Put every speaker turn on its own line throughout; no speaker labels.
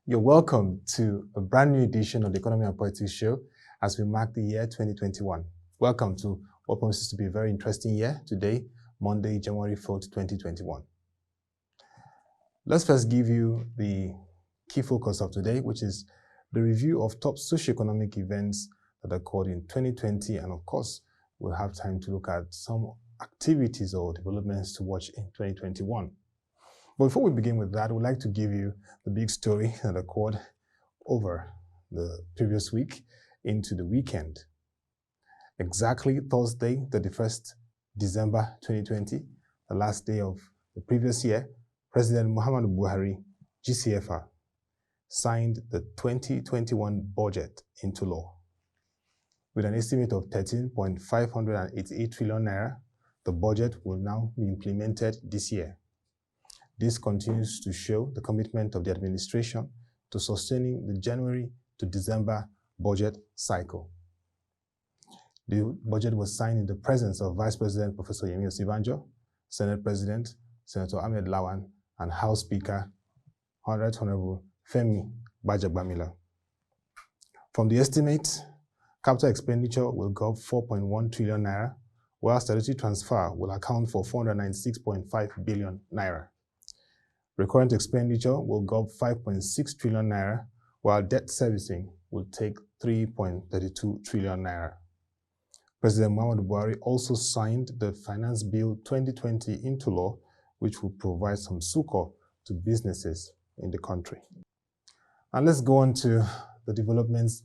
You're welcome to a brand new edition of the Economy and Politics Show as we mark the year 2021. Welcome to what promises to be a very interesting year today, Monday, January 4th, 2021. Let's first give you the key focus of today, which is the review of top socio-economic events that occurred in 2020. And of course, we'll have time to look at some activities or developments to watch in 2021. But before we begin with that, we'd like to give you the big story that occurred over the previous week into the weekend. Exactly Thursday, 31st December 2020, the last day of the previous year, President Muhammadu Buhari, GCFR, signed the 2021 budget into law. With an estimate of 13.588 trillion naira, the budget will now be implemented this year. This continues to show the commitment of the administration to sustaining the January to December budget cycle. The budget was signed in the presence of Vice President Professor Yemi Osibanjo, Senate President Senator Ahmed Lawan, and House Speaker Honorable Femi Gbajabiamila. From the estimate, capital expenditure will go up 4.1 trillion naira, while statutory transfer will account for 496.5 billion naira. Recurrent expenditure will go up 5.6 trillion naira, while debt servicing will take 3.32 trillion naira. President Muhammadu Buhari also signed the Finance Bill 2020 into law, which will provide some succor to businesses in the country. And let's go on to the developments,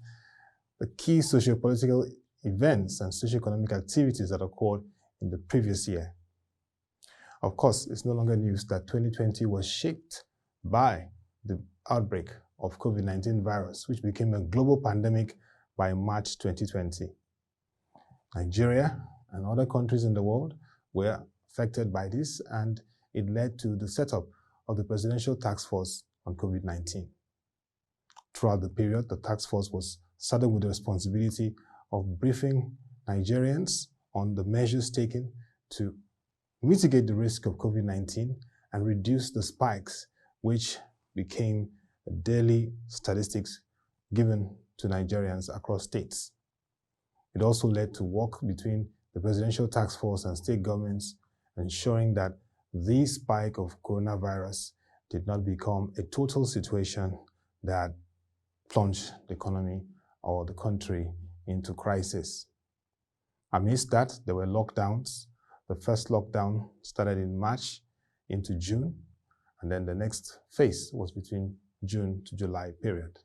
the key socio-political events and socio-economic activities that occurred in the previous year. Of course, it's no longer news that 2020 was shaped by the outbreak of COVID-19 virus, which became a global pandemic by March 2020. Nigeria and other countries in the world were affected by this, and it led to the setup of the Presidential Task Force on COVID-19. Throughout the period, the task force was saddled with the responsibility of briefing Nigerians on the measures taken to mitigate the risk of COVID-19 and reduce the spikes, which became daily statistics given to Nigerians across states. It also led to work between the Presidential Task Force and state governments, ensuring that the spike of coronavirus did not become a total situation that plunged the economy or the country into crisis. Amidst that, there were lockdowns. The first lockdown started in March into June, and then the next phase was between June to July period.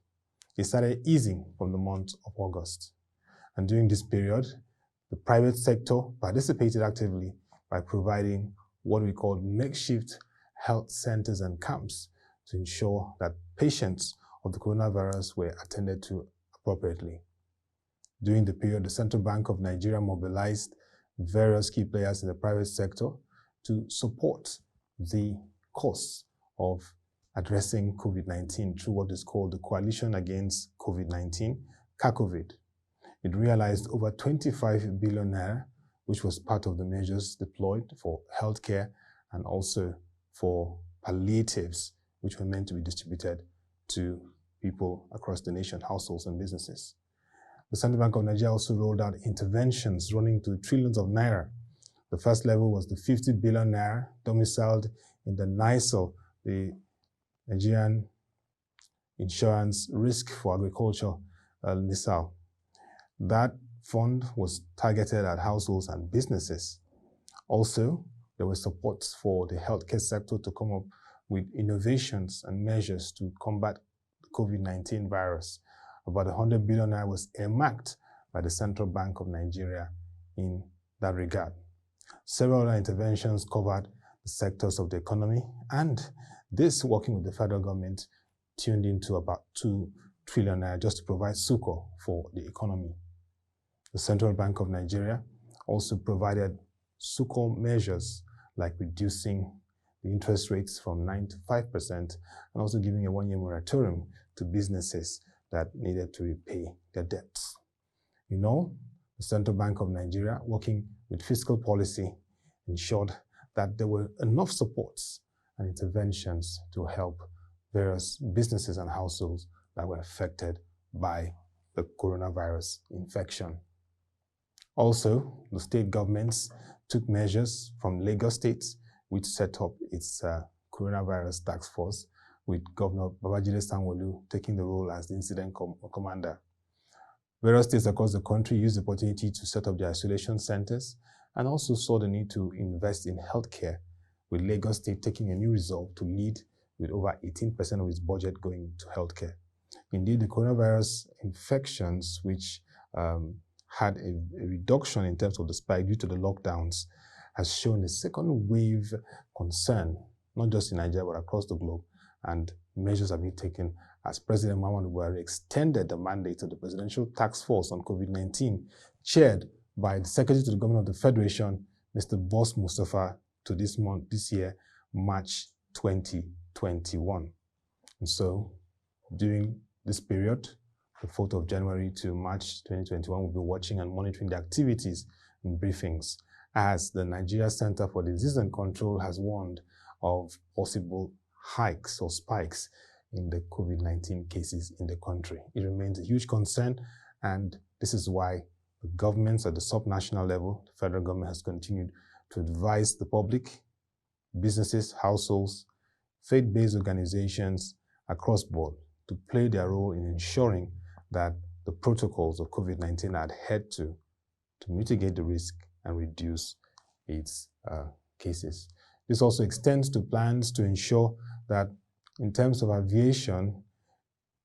It started easing from the month of August. And during this period, the private sector participated actively by providing what we call makeshift health centers and camps to ensure that patients of the coronavirus were attended to appropriately. During the period, the Central Bank of Nigeria mobilized various key players in the private sector to support the cause of addressing COVID-19 through what is called the Coalition Against COVID-19, CACOVID. It realized over 25 billion naira, which was part of the measures deployed for healthcare and also for palliatives, which were meant to be distributed to people across the nation, households and businesses. The Central Bank of Nigeria also rolled out interventions running to trillions of naira. The first level was the 50 billion naira domiciled in the NISAL, the Nigerian Insurance Risk for Agriculture, NISAL. That fund was targeted at households and businesses. Also, there were supports for the healthcare sector to come up with innovations and measures to combat the COVID-19 virus. About 100 billion naira was earmarked by the Central Bank of Nigeria in that regard. Several other interventions covered the sectors of the economy, and this, working with the federal government, tuned into about 2 trillion naira just to provide succor for the economy. The Central Bank of Nigeria also provided succor measures like reducing the interest rates from 9% to 5% and also giving a one-year moratorium to businesses that needed to repay their debts. In all, the Central Bank of Nigeria, working with fiscal policy, ensured that there were enough supports and interventions to help various businesses and households that were affected by the coronavirus infection. Also, the state governments took measures from Lagos State, which set up its coronavirus task force, with Governor Babajide Sanwo-Olu taking the role as the incident commander. Various states across the country used the opportunity to set up their isolation centers and also saw the need to invest in healthcare, with Lagos State taking a new resolve to lead with over 18% of its budget going to healthcare. Indeed, the coronavirus infections, which had a reduction in terms of the spike due to the lockdowns, has shown a second wave concern, not just in Nigeria, but across the globe. And measures have been taken as President Muhammadu Buhari extended the mandate of the Presidential Task Force on COVID-19, chaired by the Secretary to the Governor of the Federation, Mr. Boss Mustafa, to this year, March 2021. And so, during this period, the 4th of January to March 2021, we'll be watching and monitoring the activities and briefings as the Nigeria Center for Disease and Control has warned of possible hikes or spikes in the COVID-19 cases in the country. It remains a huge concern, and this is why the governments at the subnational level, the federal government, has continued to advise the public, businesses, households, faith-based organizations across board to play their role in ensuring that the protocols of COVID-19 are adhered to mitigate the risk and reduce its cases. This also extends to plans to ensure that in terms of aviation,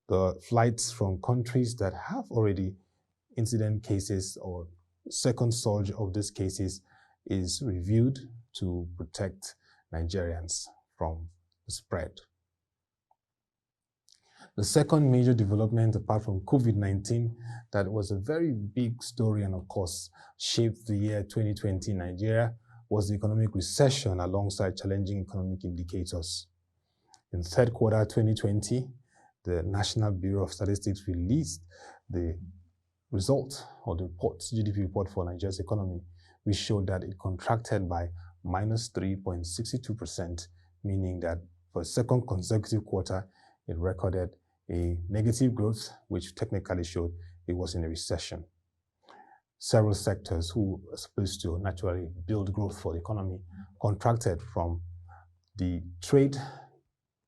the flights from countries that have already incident cases or second surge of these cases is reviewed to protect Nigerians from the spread. The second major development, apart from COVID-19, that was a very big story and of course shaped the year 2020 in Nigeria, was the economic recession alongside challenging economic indicators. In third quarter 2020, the National Bureau of Statistics released the result or the report, GDP report for Nigeria's economy, which showed that it contracted by minus 3.62%, meaning that for a second consecutive quarter, it recorded a negative growth, which technically showed it was in a recession. Several sectors who are supposed to naturally build growth for the economy contracted, from the trade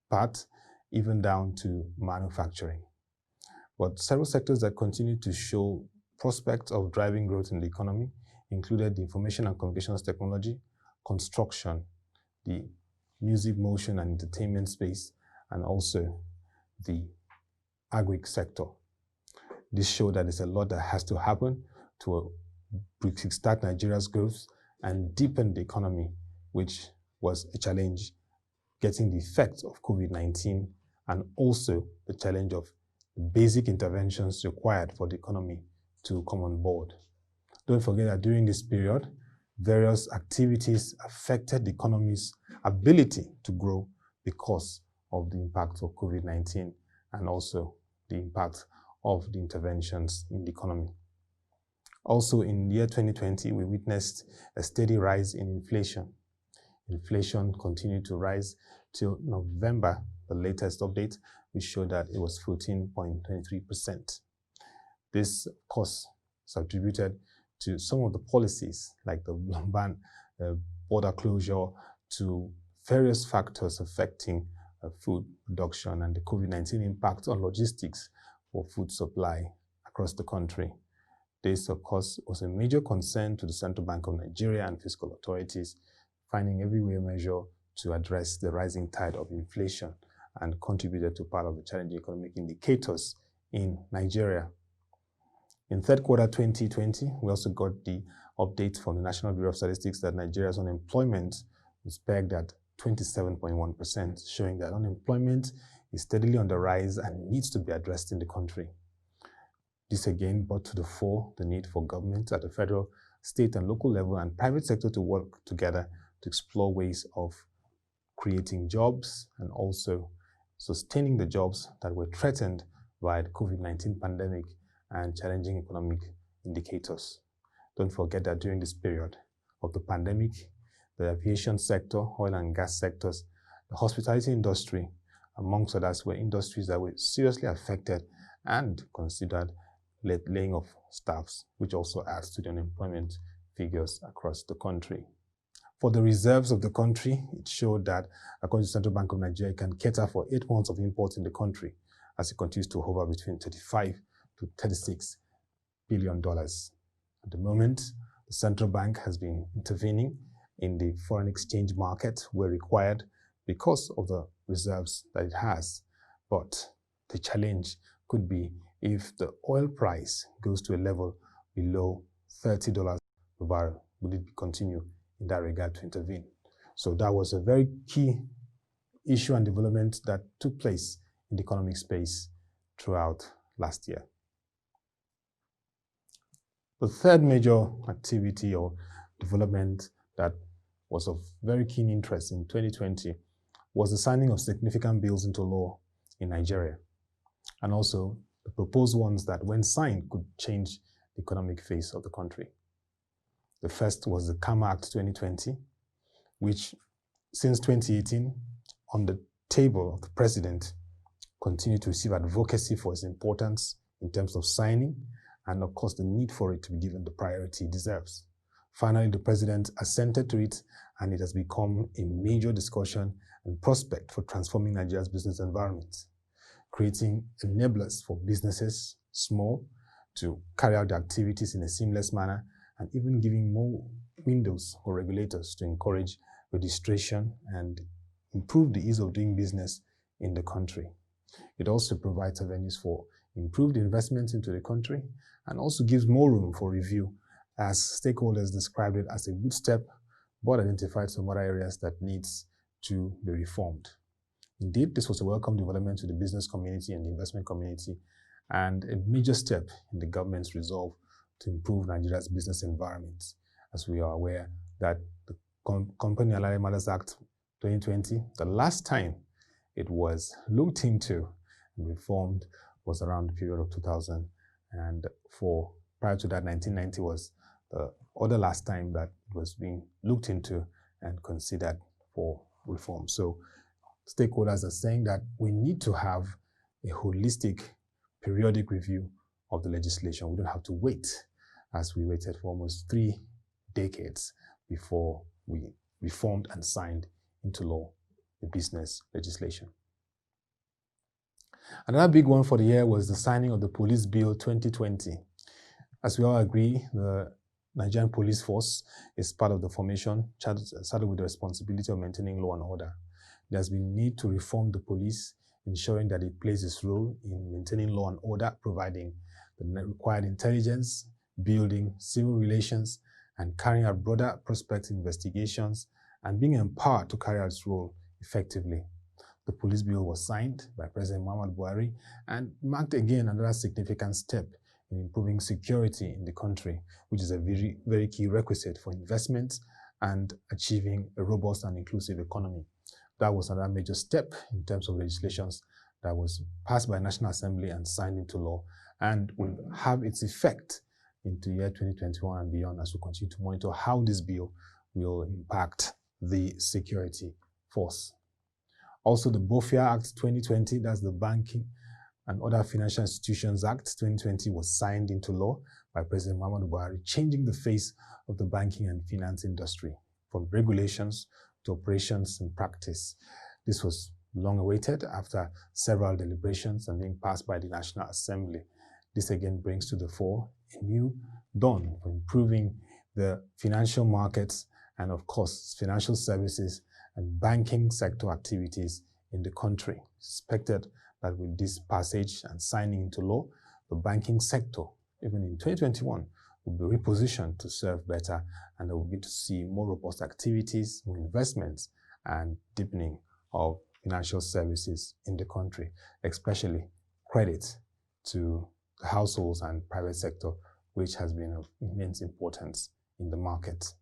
part even down to manufacturing. But several sectors that continued to show prospects of driving growth in the economy included the information and communications technology, construction, the music, motion and entertainment space, and also the agri sector. This showed that there's a lot that has to happen to kickstart Nigeria's growth and deepen the economy, which was a challenge, getting the effects of COVID-19 and also the challenge of basic interventions required for the economy to come on board. Don't forget that during this period, various activities affected the economy's ability to grow because of the impact of COVID-19 and also the impact of the interventions in the economy. Also, in the year 2020, we witnessed a steady rise in inflation. Inflation continued to rise till November, the latest update, which showed that it was 14.23%. This, of course, is attributed to some of the policies like the border closure, to various factors affecting food production and the COVID-19 impact on logistics for food supply across the country. This, of course, was a major concern to the Central Bank of Nigeria and fiscal authorities, finding every way measure to address the rising tide of inflation and contributed to part of the challenging economic indicators in Nigeria. In third quarter 2020, we also got the update from the National Bureau of Statistics that Nigeria's unemployment was pegged at 27.1%, showing that unemployment is steadily on the rise and needs to be addressed in the country. This again brought to the fore the need for government at the federal, state and local level and private sector to work together to explore ways of creating jobs and also sustaining the jobs that were threatened by the COVID-19 pandemic and challenging economic indicators. Don't forget that during this period of the pandemic, the aviation sector, oil and gas sectors, the hospitality industry, amongst others, were industries that were seriously affected and considered laying off staffs, which also adds to the unemployment figures across the country. For the reserves of the country, it showed that, according to the Central Bank of Nigeria, it can cater for 8 months of imports in the country as it continues to hover between $35 to $36 billion. At the moment, the central bank has been intervening in the foreign exchange market where required because of the reserves that it has. But the challenge could be if the oil price goes to a level below $30 per barrel, will it continue in that regard to intervene? So that was a very key issue and development that took place in the economic space throughout last year. The third major activity or development that was of very keen interest in 2020 was the signing of significant bills into law in Nigeria, and also the proposed ones that, when signed, could change the economic face of the country. The first was the CAMA Act 2020, which since 2018 on the table of the president continued to receive advocacy for its importance in terms of signing and, of course, the need for it to be given the priority it deserves. Finally, the president assented to it, and it has become a major discussion and prospect for transforming Nigeria's business environment, creating enablers for businesses, small, to carry out their activities in a seamless manner, and even giving more windows for regulators to encourage registration and improve the ease of doing business in the country. It also provides avenues for improved investments into the country and also gives more room for review, as stakeholders described it as a good step, but identified some other areas that needs to be reformed. Indeed, this was a welcome development to the business community and the investment community, and a major step in the government's resolve to improve Nigeria's business environment, as we are aware that the Company and Allied Matters Act 2020, the last time it was looked into and reformed was around the period of 2004. Prior to that, 1990 was the other last time that it was being looked into and considered for reform. So stakeholders are saying that we need to have a holistic periodic review of the legislation. We don't have to wait, as we waited for almost 3 decades before we reformed and signed into law the business legislation. Another big one for the year was the signing of the Police Bill 2020. As we all agree, the Nigerian police force is part of the formation, started with the responsibility of maintaining law and order. There has been need to reform the police, ensuring that it plays its role in maintaining law and order, providing the required intelligence, building civil relations, and carrying out broader prospective investigations, and being empowered to carry out its role effectively. The police bill was signed by President Muhammadu Buhari and marked again another significant step in improving security in the country, which is a very, very key requisite for investment and achieving a robust and inclusive economy. That was another major step in terms of legislations that was passed by National Assembly and signed into law, and will have its effect into year 2021 and beyond as we continue to monitor how this bill will impact the security force. Also, the BOFIA Act 2020, that's the Banking and Other Financial Institutions Act 2020, was signed into law by President Muhammadu Buhari, changing the face of the banking and finance industry from regulations to operations and practice. This was long awaited after several deliberations and being passed by the National Assembly. This again brings to the fore a new dawn for improving the financial markets and, of course, financial services and banking sector activities in the country. It's expected that with this passage and signing into law, the banking sector, even in 2021, will be repositioned to serve better, and we'll begin to see more robust activities, more investments, and deepening of financial services in the country, especially credit to the households and private sector, which has been of immense importance in the market.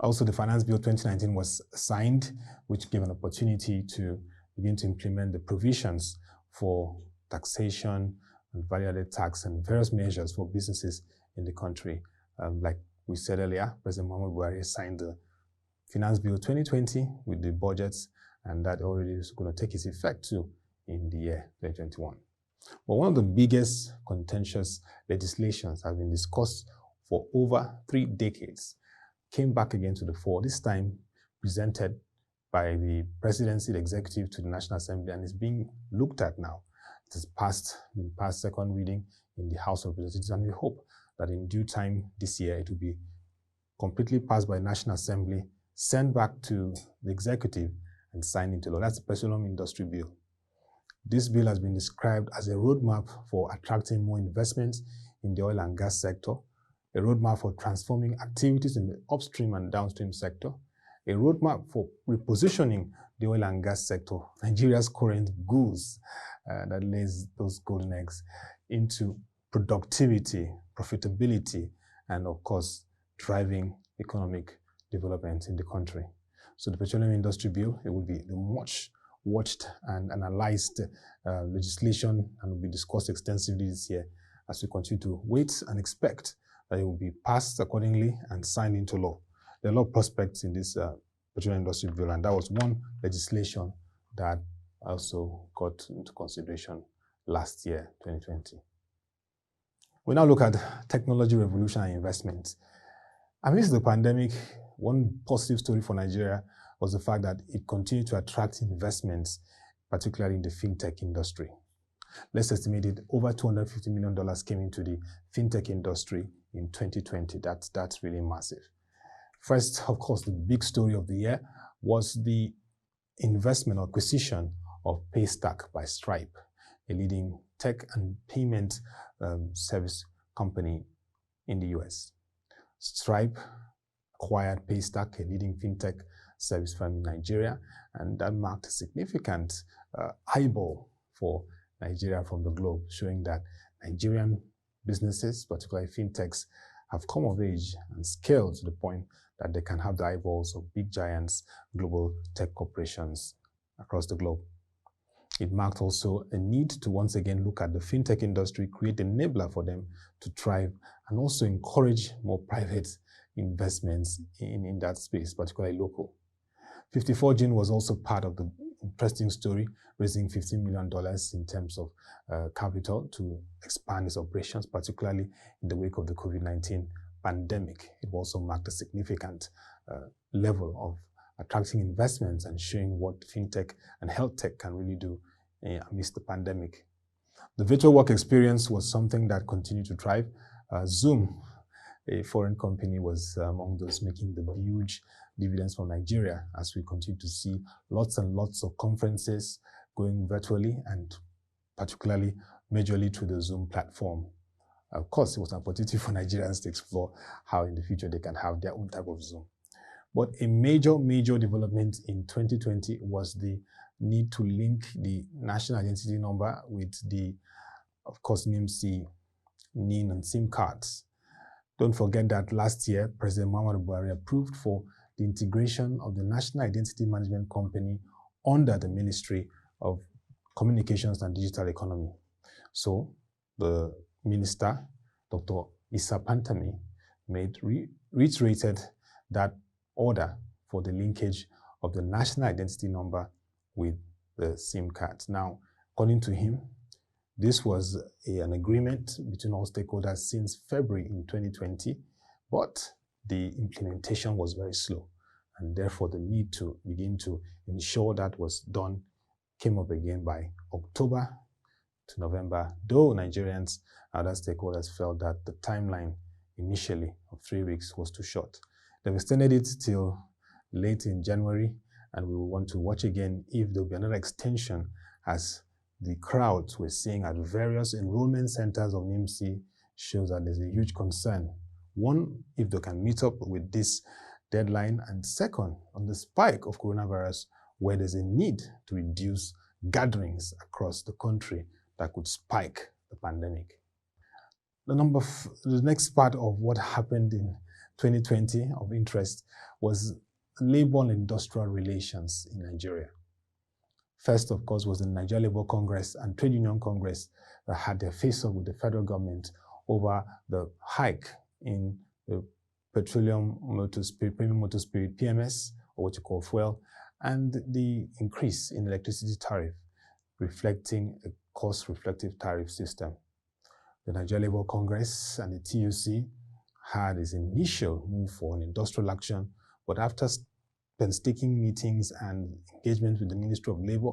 Also, the Finance Bill 2019 was signed, which gave an opportunity to begin to implement the provisions for taxation and value-added tax and various measures for businesses in the country. Like we said earlier, President Muhammadu Buhari signed the Finance Bill 2020 with the budgets and that already is going to take its effect too in the year 2021. But one of the biggest contentious legislations have been discussed for over 3 decades came back again to the fore, this time presented by the presidency, the executive to the National Assembly, and is being looked at now. It has been passed second reading in the House of Representatives, and we hope that in due time this year it will be completely passed by the National Assembly, sent back to the executive, and signed into law. That's the Petroleum Industry Bill. This bill has been described as a roadmap for attracting more investments in the oil and gas sector, a roadmap for transforming activities in the upstream and downstream sector, a roadmap for repositioning the oil and gas sector, Nigeria's current goose that lays those golden eggs, into productivity, profitability, and of course, driving economic development in the country. So the Petroleum Industry Bill, it will be the much watched and analyzed legislation, and will be discussed extensively this year as we continue to wait and expect that it will be passed accordingly and signed into law. There are a lot of prospects in this Petroleum Industry Bill, and that was one legislation that also got into consideration last year, 2020. We now look at technology revolution and investment. Amidst the pandemic, one positive story for Nigeria was the fact that it continued to attract investments, particularly in the fintech industry. Let's estimate it over $250 million came into the fintech industry in 2020. That's really massive. First, of course, the big story of the year was the investment or acquisition of Paystack by Stripe, a leading tech and payment service company in the US. Stripe acquired Paystack, a leading fintech service firm in Nigeria, and that marked a significant eyeball for Nigeria from the globe, showing that Nigerian businesses, particularly fintechs, have come of age and scaled to the point that they can have the eyeballs of big giants, global tech corporations across the globe. It marked also a need to once again look at the fintech industry, create an enabler for them to thrive, and also encourage more private investments in that space, particularly local. 54Gin was also part of the interesting story, raising $15 million in terms of capital to expand its operations, particularly in the wake of the COVID-19 pandemic. It also marked a significant level of attracting investments and showing what fintech and health tech can really do amidst the pandemic. The virtual work experience was something that continued to thrive. Zoom, a foreign company, was among those making the huge dividends from Nigeria, as we continue to see lots and lots of conferences going virtually, and particularly majorly through the Zoom platform. Of course, it was an opportunity for Nigerians to explore how in the future they can have their own type of Zoom. But a major development in 2020 was the need to link the national identity number with the, of course, NIMC, NIN, and SIM cards. Don't forget that last year, President Muhammadu Buhari approved for the integration of the National Identity Management Company under the Ministry of Communications and Digital Economy. So the minister, Dr. Issa Pantami, reiterated that order for the linkage of the national identity number with the SIM cards. Now, according to him, this was an agreement between all stakeholders since February in 2020, but the implementation was very slow, and therefore the need to begin to ensure that was done came up again by October to November, though Nigerians and other stakeholders felt that the timeline initially of 3 weeks was too short. They've extended it till late in January, and we will want to watch again if there will be another extension, as the crowds we're seeing at various enrollment centers of NIMC shows that there's a huge concern. One, if they can meet up with this deadline, and second, on the spike of coronavirus, where there's a need to reduce gatherings across the country that could spike the pandemic. The next part of what happened in 2020 of interest was labor and industrial relations in Nigeria. First, of course, was the Nigeria Labour Congress and Trade Union Congress that had their face-off with the federal government over the hike in the Petroleum Motor Spirit, Premium Motor Spirit, PMS, or what you call fuel, and the increase in electricity tariff, reflecting a cost-reflective tariff system. The Nigeria Labour Congress and the TUC had its initial move for an industrial action, but after painstaking meetings and engagement with the Ministry of Labour,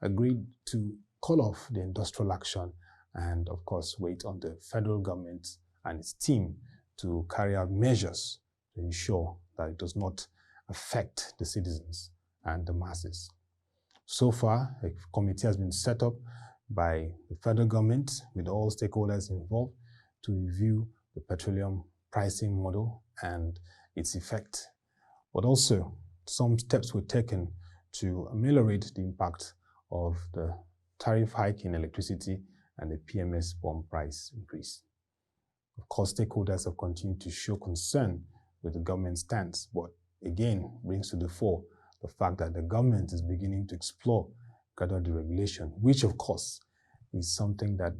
agreed to call off the industrial action and, of course, wait on the federal government and its team to carry out measures to ensure that it does not affect the citizens and the masses. So far, a committee has been set up by the federal government with all stakeholders involved to review the petroleum pricing model and its effect. But also, some steps were taken to ameliorate the impact of the tariff hike in electricity and the PMS pump price increase. Of course, stakeholders have continued to show concern with the government's stance, but again brings to the fore the fact that the government is beginning to explore gradual deregulation, which of course is something that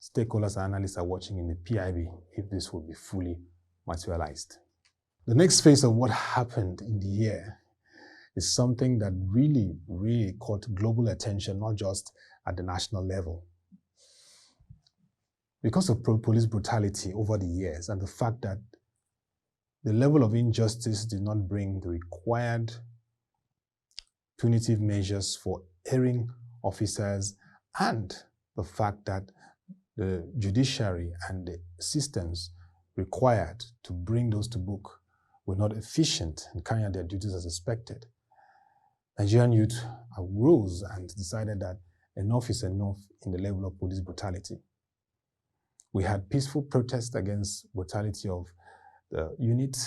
stakeholders and analysts are watching in the PIB if this will be fully materialized. The next phase of what happened in the year is something that really caught global attention, not just at the national level. Because of police brutality over the years and the fact that the level of injustice did not bring the required punitive measures for erring officers, and the fact that the judiciary and the systems required to bring those to book were not efficient in carrying out their duties as expected, Nigerian youth arose and decided that enough is enough in the level of police brutality. We had peaceful protests against brutality of the unit,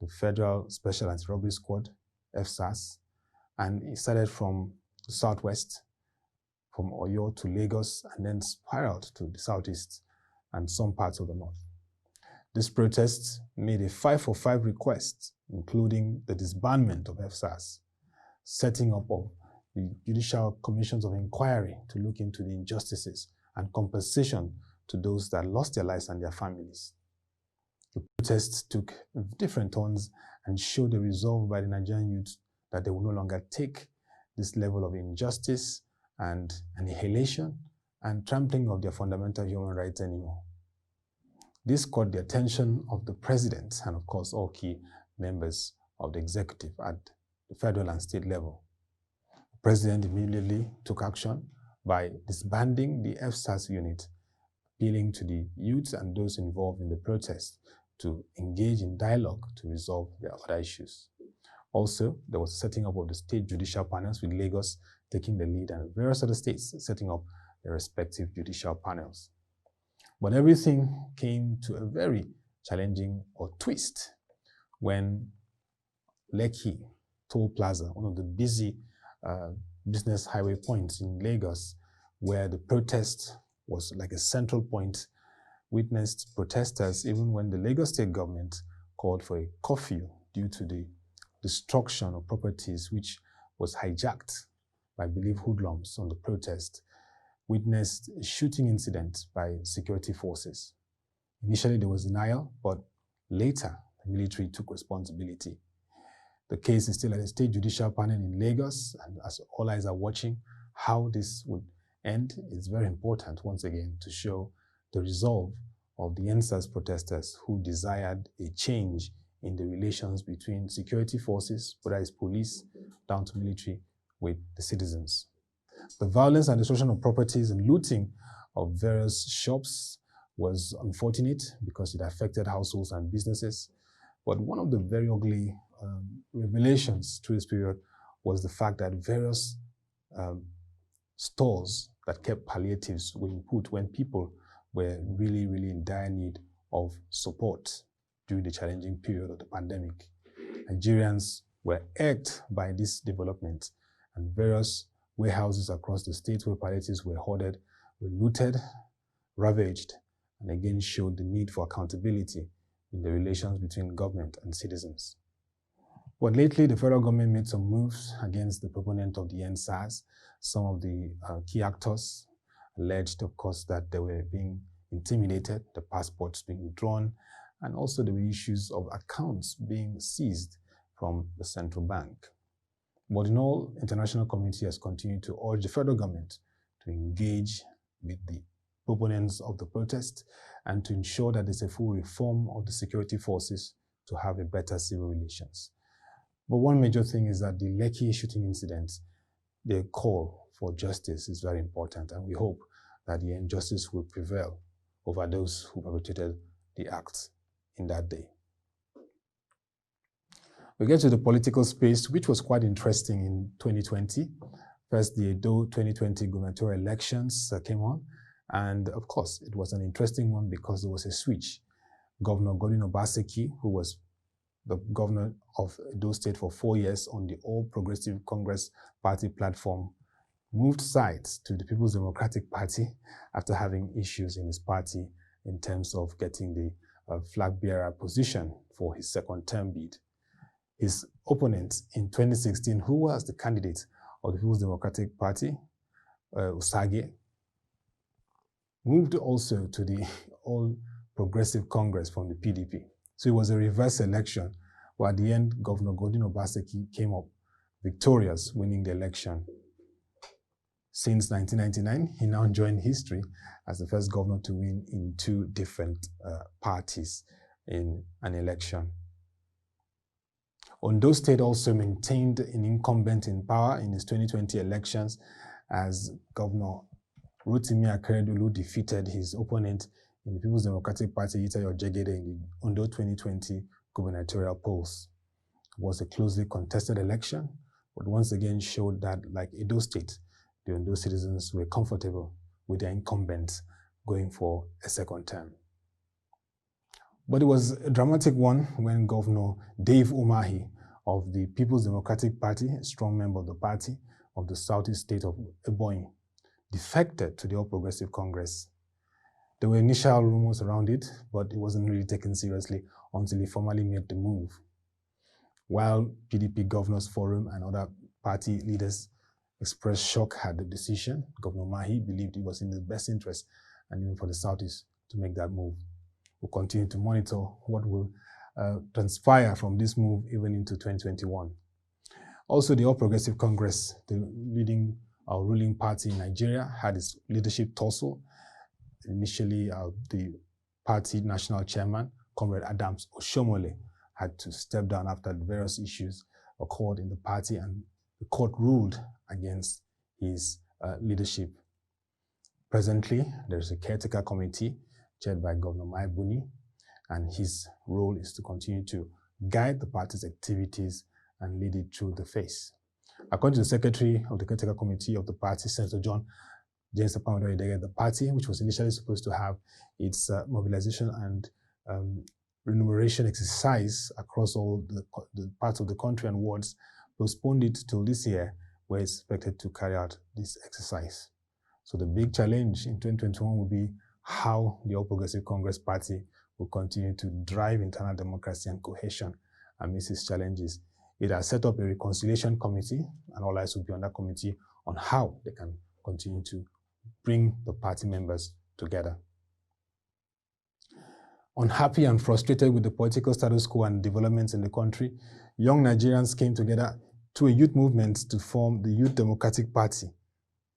the Federal Special Anti-Robbery Squad, FSAS, and it started from the southwest, from Oyo to Lagos, and then spiraled to the southeast and some parts of the north. This protest made a 5-for-5 request, including the disbandment of FSAS, setting up of the judicial commissions of inquiry to look into the injustices and compensation to those that lost their lives and their families. The protests took different turns and showed the resolve by the Nigerian youth that they will no longer take this level of injustice and annihilation and trampling of their fundamental human rights anymore. This caught the attention of the president and, of course, all key members of the executive at the federal and state level. The president immediately took action by disbanding the FSAS unit, appealing to the youth and those involved in the protest to engage in dialogue to resolve their other issues. Also, there was setting up of the state judicial panels, with Lagos taking the lead and various other states setting up their respective judicial panels. But everything came to a very challenging twist when Lekki Toll Plaza, one of the busy business highway points in Lagos, where the protest was like a central point, witnessed protesters even when the Lagos state government called for a curfew due to the destruction of properties which was hijacked by, I believe, hoodlums on the protest, witnessed a shooting incident by security forces. Initially there was denial, but later the military took responsibility. The case is still at the state judicial panel in Lagos, and as all eyes are watching how this would end, it's very important once again to show the resolve of the NSAS protesters who desired a change in the relations between security forces, whether it's police down to military, with the citizens. The violence and destruction of properties and looting of various shops was unfortunate because it affected households and businesses. But one of the very ugly revelations through this period was the fact that various stores that kept palliatives were put when people were really in dire need of support during the challenging period of the pandemic. Nigerians were irked by this development, and various warehouses across the state where palliatives were hoarded were looted, ravaged, and again showed the need for accountability in the relations between government and citizens. But lately, the federal government made some moves against the proponent of the NSAS. Some of the key actors alleged, of course, that they were being intimidated, the passports being withdrawn, and also there were issues of accounts being seized from the central bank. But in all, international community has continued to urge the federal government to engage with the proponents of the protest and to ensure that there's a full reform of the security forces to have a better civil relations. But one major thing is that the Lekki shooting incident, the call for justice is very important, and we hope that the injustice will prevail over those who perpetrated the acts in that day. We get to the political space, which was quite interesting in 2020. First, the Edo 2020 gubernatorial elections came on, and of course, it was an interesting one because there was a switch. Governor Godwin Obaseki, who was the governor of Edo State for 4 years on the All Progressive Congress Party platform, moved sides to the People's Democratic Party after having issues in his party in terms of getting the flag bearer position for his second term bid. His opponent in 2016, who was the candidate of the People's Democratic Party, Usage, moved also to the All Progressive Congress from the PDP. So it was a reverse election, where at the end, Governor Godwin Obaseki came up victorious, winning the election. Since 1999, he now joined history as the first governor to win in 2 different parties in an election. Ondo State also maintained an incumbent in power in its 2020 elections as Governor Rotimi Akeredolu defeated his opponent in the People's Democratic Party, Itayo Jegede, in the Ondo 2020 gubernatorial polls. It was a closely contested election, but once again showed that, like Edo State, the Ondo citizens were comfortable with their incumbents going for a second term. But it was a dramatic one when Governor Dave Umahi of the People's Democratic Party, a strong member of the party of the southeast state of Ebonyi, defected to the All Progressive Congress. There were initial rumors around it, but it wasn't really taken seriously until he formally made the move. While PDP Governors Forum and other party leaders expressed shock at the decision, Governor Mahi believed it was in his best interest and even for the Southeast to make that move. We'll continue to monitor what will transpire from this move even into 2021. Also, the All Progressive Congress, the ruling party in Nigeria, had its leadership tussle. Initially, the party national chairman, Comrade Adams Oshomole, had to step down after the various issues occurred in the party, and the court ruled against his leadership. Presently, there's a caretaker committee chaired by Governor Maibuni, and his role is to continue to guide the party's activities and lead it through the phase. According to the secretary of the caretaker committee of the party, Senator John James Apamado, the party, which was initially supposed to have its mobilization and remuneration exercise across all the parts of the country and wards, postponed it till this year, where it's expected to carry out this exercise. So the big challenge in 2021 will be how the All Progressive Congress Party will continue to drive internal democracy and cohesion amidst its challenges. It has set up a reconciliation committee, and all eyes will be on that committee on how they can continue to bring the party members together. Unhappy and frustrated with the political status quo and developments in the country, young Nigerians came together to a youth movement to form the Youth Democratic Party.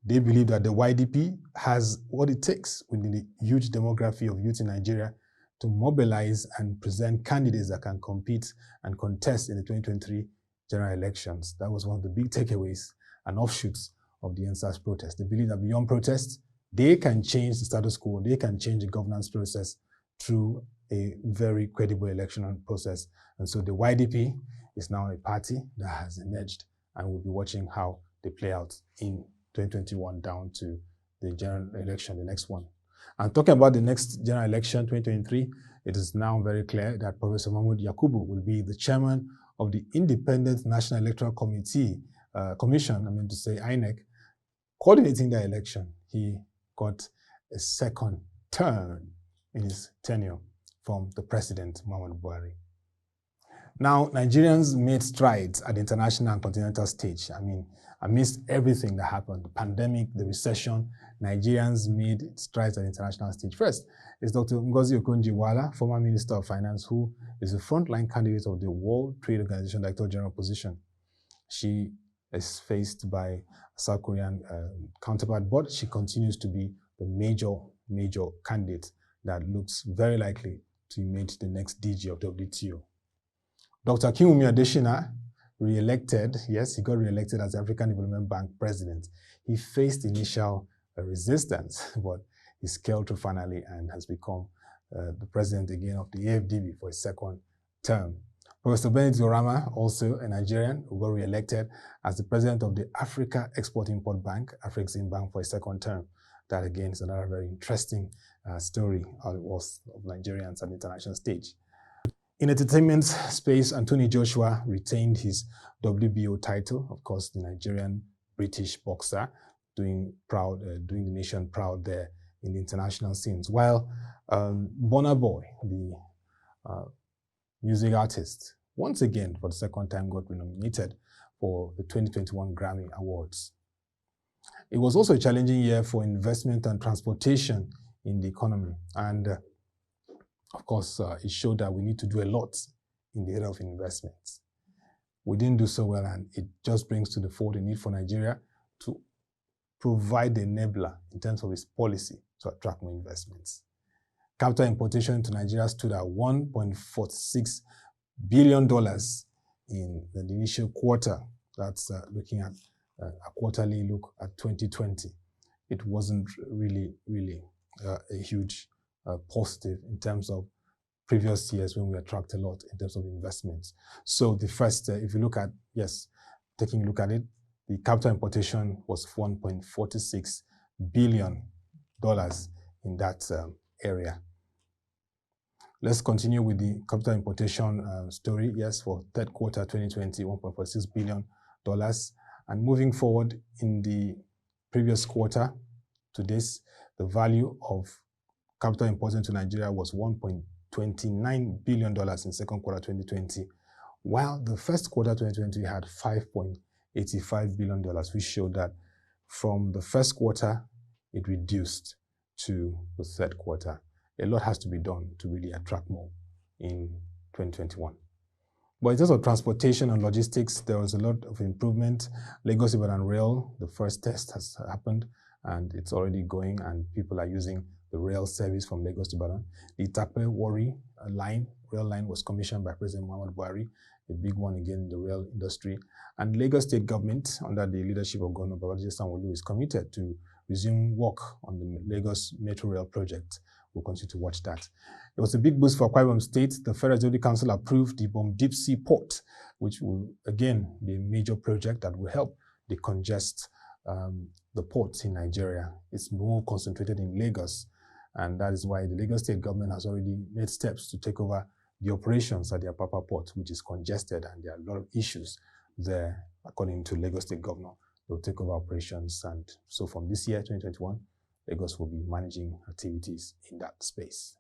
They believe that the YDP has what it takes within the huge demography of youth in Nigeria to mobilize and present candidates that can compete and contest in the 2023 general elections. That was one of the big takeaways and offshoots of the NSAS protest. They believe that beyond protests, they can change the status quo, they can change the governance process through a very credible election process. And so the YDP is now a party that has emerged, and we'll be watching how they play out in 2021 down to the general election, the next one. And talking about the next general election, 2023, it is now very clear that Professor Mahmoud Yakubu will be the chairman of the Independent National Electoral Commission, INEC, coordinating the election. He got a second term in his tenure from the president, Muhammadu Buhari. Now, Nigerians made strides at the international and continental stage. Amidst everything that happened, the pandemic, the recession, Nigerians made strides at the international stage. First is Dr. Ngozi Okonjo-Iweala, former Minister of Finance, who is a frontline candidate of the World Trade Organization Director General position. She is faced by South Korean counterpart, but she continues to be the major candidate that looks very likely to meet the next DG of WTO. Dr. Akinwumi Adesina, re-elected, yes, he got re-elected as African Development Bank president. He faced initial resistance, but he scaled through finally and has become the president again of the AFDB for his second term. Professor Benedict Orama, also a Nigerian, who got re-elected as the president of the Africa Export-Import Bank, Afrexim Bank, for his second term. That again is another very interesting story of Nigerians at the international stage. In entertainment space, Anthony Joshua retained his WBO title, of course, the Nigerian British boxer, doing the nation proud there in the international scenes. While Burna Boy, the music artist, once again for the second time got nominated for the 2021 Grammy Awards. It was also a challenging year for investment and transportation in the economy. And of course, it showed that we need to do a lot in the area of investments. We didn't do so well, and it just brings to the fore the need for Nigeria to provide the enabler in terms of its policy to attract more investments. Capital importation to Nigeria stood at $1.46 billion in the initial quarter. That's looking at a quarterly look at 2020. It wasn't really a huge positive in terms of previous years when we attract a lot in terms of investments. So the first, if you look at, taking a look at it, the capital importation was $1.46 billion in that area. Let's continue with the capital importation story. Yes, for third quarter 2020, $1.46 billion. And moving forward in the previous quarter to this, the value of capital imported to Nigeria was $1.29 billion in second quarter 2020, while the first quarter 2020 had $5.85 billion, which showed that from the first quarter, it reduced to the third quarter. A lot has to be done to really attract more in 2021. But in terms of transportation and logistics, there was a lot of improvement. Lagos-Ibadan Rail, the first test has happened, and it's already going, and people are using the rail service from Lagos to Ibadan. The Itape-Warri rail line was commissioned by President Muhammadu Buhari, a big one again in the rail industry. And Lagos State government, under the leadership of Governor Babajide Sanwo-Olu, is committed to resume work on the Lagos Metro Rail project. We'll continue to watch that. It was a big boost for Akwa Ibom State. The Federal Executive Council approved the Ibom Deep Sea Port, which will again be a major project that will help decongest the ports in Nigeria. It's more concentrated in Lagos, and that is why the Lagos State government has already made steps to take over the operations at the Apapa port, which is congested, and there are a lot of issues there. According to Lagos State governor, they'll take over operations, and so from this year, 2021, Lagos will be managing activities in that space.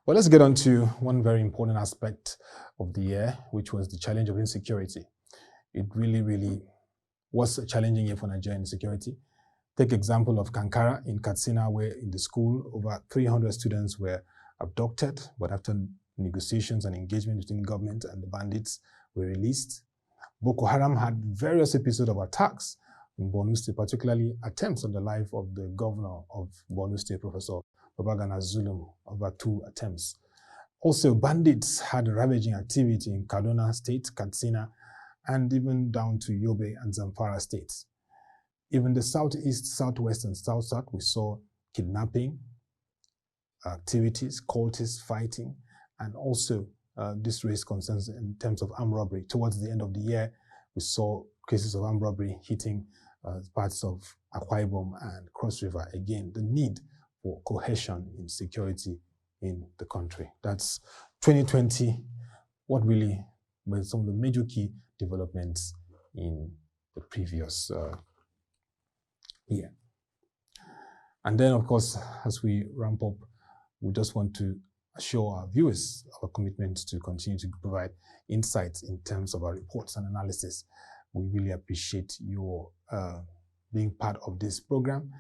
But let's get on to one very important aspect of the year, which was the challenge of insecurity. It really was a challenging year for Nigerian insecurity. Take example of Kankara in Katsina, where in the school, over 300 students were abducted, but after negotiations and engagement between government and the bandits were released. Boko Haram had various episodes of attacks in Borno State, particularly attempts on the life of the governor of Borno State, Professor Babagana Zulum, over 2 attempts. Also, bandits had ravaging activity in Kaduna State, Katsina, and even down to Yobe and Zamfara states. Even the southeast, southwest, and south-south, we saw kidnapping activities, cultists fighting, and also this raised concerns in terms of armed robbery. Towards the end of the year, we saw cases of armed robbery hitting parts of Akwa Ibom and Cross River. Again, the need for cohesion in security in the country. That's 2020, what really were some of the major key developments in the previous year. And then, of course, as we ramp up, we just want to assure our viewers our commitment to continue to provide insights in terms of our reports and analysis. We really appreciate your being part of this program,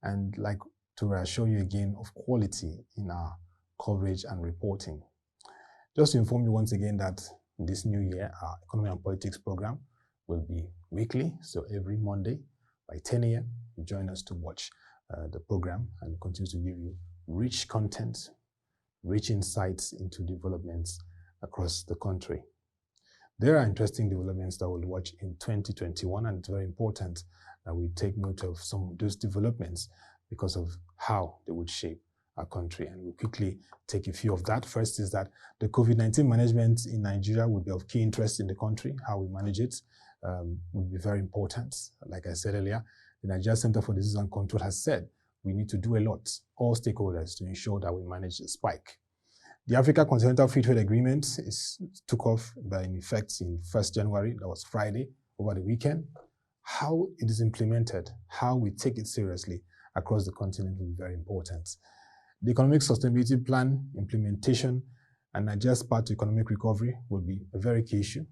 and like to reassure you again of quality in our coverage and reporting. Just to inform you once again that this new year, our Economy and Politics program will be weekly, so every Monday by 10 a.m. you join us to watch the program and continue to give you rich content, rich insights into developments across the country. There are interesting developments that we'll watch in 2021, and it's very important that we take note of some of those developments because of how they would shape our country. And we'll quickly take a few of that. First is that the COVID-19 management in Nigeria would be of key interest in the country. How we manage it would be very important. Like I said earlier, the Nigeria Center for Disease and Control has said we need to do a lot, all stakeholders, to ensure that we manage the spike. The Africa Continental Free Trade Agreement took off in effect in 1st January, that was Friday, over the weekend. How it is implemented, how we take it seriously across the continent will be very important. The Economic Sustainability Plan implementation and Nigeria's path to economic recovery will be a very key issue.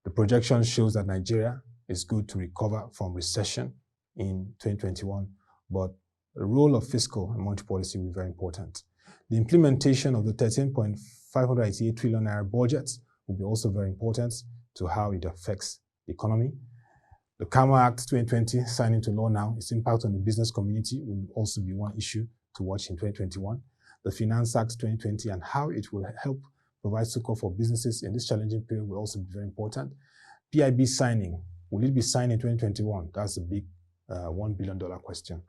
The projection shows that Nigeria is good to recover from recession in 2021, but the role of fiscal and monetary policy will be very important. The implementation of the 13.588 trillion naira budget will be also very important to how it affects the economy. The CAMA Act 2020 signed into law now, its impact on the business community will also be one issue to watch in 2021. The Finance Act 2020 and how it will help provide succor for businesses in this challenging period will also be very important. PIB signing, will it be signed in 2021? That's a big $1 billion question.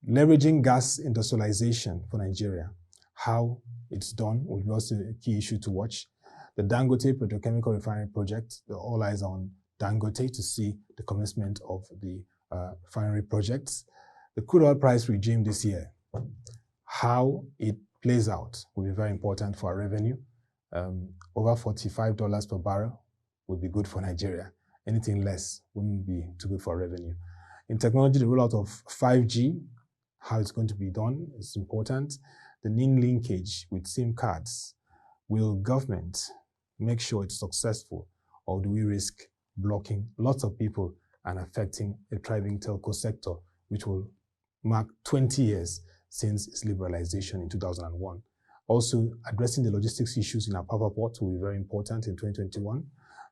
Leveraging gas industrialization for Nigeria, how it's done will be also a key issue to watch. The Dangote Petrochemical Refinery Project, all eyes on Dangote to see the commencement of the refinery projects. The crude oil price regime this year, how it plays out will be very important for our revenue. Over $45 per barrel would be good for Nigeria. Anything less wouldn't be too good for our revenue. In technology, the rollout of 5G, how it's going to be done is important. The NIN linkage with SIM cards, will government make sure it's successful, or do we risk blocking lots of people and affecting a thriving telco sector, which will mark 20 years since its liberalization in 2001. Also, addressing the logistics issues in our power port will be very important in 2021.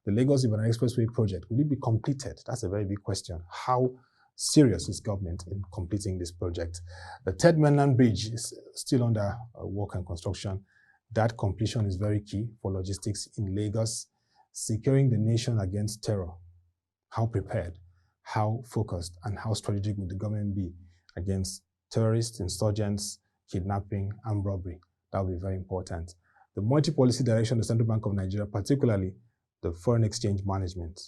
The Lagos-Ibadan Expressway project, will it be completed? That's a very big question. How serious is government in completing this project? The Third Mainland Bridge is still under work and construction. That completion is very key for logistics in Lagos. Securing the nation against terror. How prepared, how focused, and how strategic would the government be against terrorists, insurgents, kidnapping, and robbery? That will be very important. The monetary policy direction of the Central Bank of Nigeria, particularly the foreign exchange management.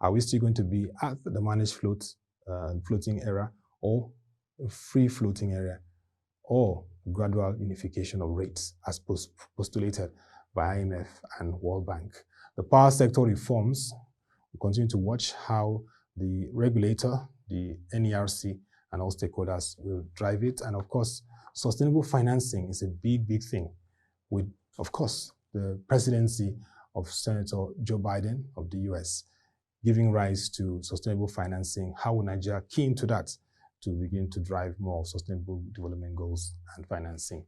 Are we still going to be at the managed floating era, or a free floating area, or gradual unification of rates as postulated by IMF and World Bank? The power sector reforms, we continue to watch how the regulator, the NERC, and all stakeholders will drive it. And of course, sustainable financing is a big, big thing with, of course, the presidency of Senator Joe Biden of the US giving rise to sustainable financing. How will Nigeria key into that to begin to drive more sustainable development goals and financing?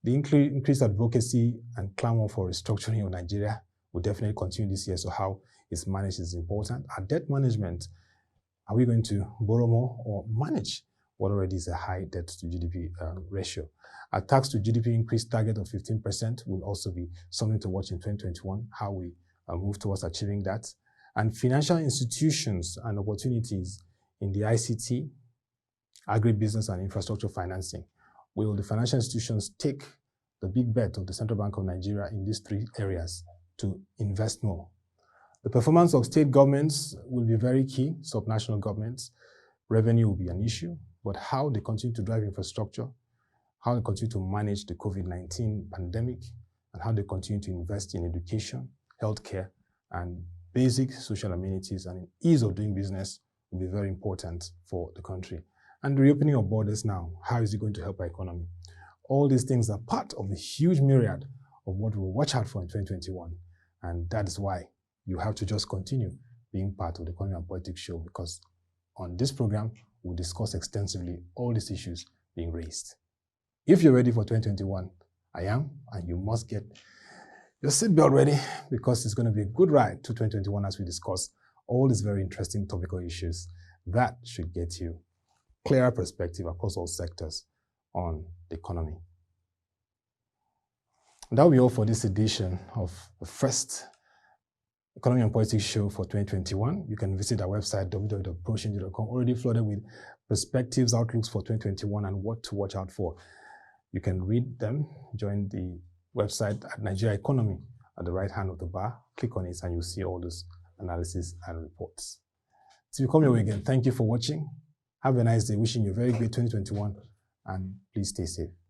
The increased advocacy and clamor for restructuring of Nigeria will definitely continue this year, so how it's managed is important. Our debt management, are we going to borrow more or manage what already is a high debt to GDP ratio? Our tax to GDP increase target of 15% will also be something to watch in 2021, how we move towards achieving that. And financial institutions and opportunities in the ICT, agribusiness and infrastructure financing. Will the financial institutions take the big bet of the Central Bank of Nigeria in these three areas to invest more? The performance of state governments will be very key, subnational governments. Revenue will be an issue, but how they continue to drive infrastructure, how they continue to manage the COVID-19 pandemic, and how they continue to invest in education, healthcare, and basic social amenities and ease of doing business will be very important for the country. And the reopening of borders now, how is it going to help our economy? All these things are part of the huge myriad of what we'll watch out for in 2021. And that is why you have to just continue being part of the Economy and Politics show, because on this program, we'll discuss extensively all these issues being raised. If you're ready for 2021, I am, and you must get your seatbelt ready, because it's going to be a good ride to 2021 as we discuss all these very interesting topical issues that should get you clearer perspective across all sectors on the economy. That will be all for this edition of the first Economy and Politics show for 2021. You can visit our website, www.proshing.com, already flooded with perspectives, outlooks for 2021, and what to watch out for. You can read them. Join the website at Nigeria Economy at the right hand of the bar. Click on it and you'll see all those analysis and reports. Till we come your way again, thank you for watching. Have a nice day. Wishing you a very great 2021, and please stay safe.